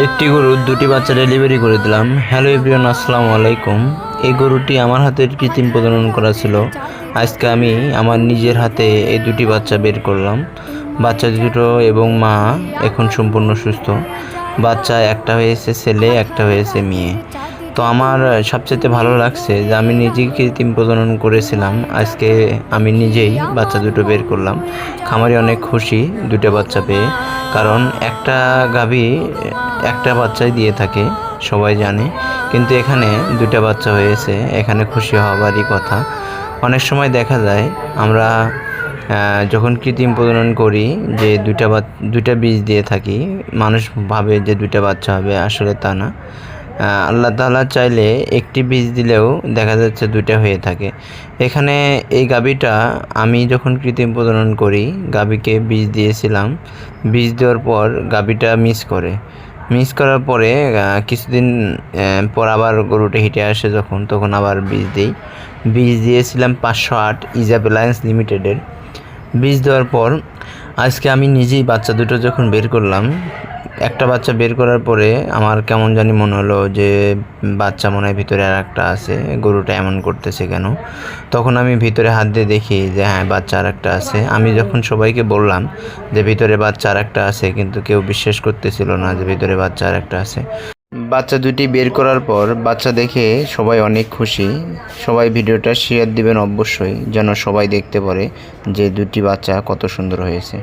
একটি গরুর দুটি বাচ্চা ডেলিভারি করে দিলাম। হ্যালো এভরিওয়ান, আসসালামু আলাইকুম। এই গরুটি আমার হাতের কৃত্রিম প্রজনন করা ছিল। আজকে আমি আমার নিজের হাতে এই দুটি বাচ্চা বের করলাম। বাচ্চা দুটো এবং মা এখন সম্পূর্ণ সুস্থ। বাচ্চা একটা হয়েছে ছেলে, একটা হয়েছে মেয়ে। তো আমার সবচেয়ে ভালো লাগছে যে আমি নিজেই কৃত্রিম প্রজনন করেছিলাম। আজকে আমি নিজেই বাচ্চা দুটো বের করলাম। খামারি অনেক খুশি দুটো বাচ্চা পেয়ে, কারণ একটা গাভী একটা বাচ্চাই দিয়ে থাকে, সবাই জানে। কিন্তু এখানে দুটা বাচ্চা হয়েছে, এখানে খুশি হওয়ারই কথা। অনেক সময় দেখা যায় আমরা যখন কৃত্রিম প্রজনন করি যে দুইটা বীজ দিয়ে থাকি, মানুষ ভাবে যে দুইটা বাচ্চা হবে, আসলে তা না। আল্লাহ তাআলা চাইলে একটি বীজ দিলেও দেখা যাচ্ছে দুইটা হয়ে থাকে। এখানে এই গাভীটা আমি যখন কৃত্রিম প্রজনন করি, গাভীকে বীজ দিয়েছিলাম। বীজ দেওয়ার পর গাভীটা মিস করার পরে কিছুদিন পর আবার গরুটা হিটে আসে যখন, তখন আবার বীজ দিয়েছিলাম 508 ইজাব অ্যালায়েন্স লিমিটেডের। বীজ দেওয়ার পর আজকে আমি নিজেই বাচ্চা দুটো যখন বের করলাম, একটা বাচ্চা বের করার পরে আমার কেমন জানি মনে হলো যে বাচ্চা মনে হয় ভিতরে আর একটা আছে, গরুটা এমন করতেছে কেন। তখন আমি ভিতরে হাত দিয়ে দেখি যে হ্যাঁ, বাচ্চা আর একটা আছে। আমি যখন সবাইকে বললাম যে ভিতরে বাচ্চা আর একটা আছে, কিন্তু কেউ বিশ্বাস করতেছিল না যে ভিতরে বাচ্চা আর একটা আছে। বাচ্চা দুটি বের করার পর বাচ্চা দেখে সবাই অনেক খুশি। সবাই ভিডিওটা শেয়ার দিবেন অবশ্যই, যেন সবাই দেখতে পারে যে দুটি বাচ্চা কত সুন্দর হয়েছে।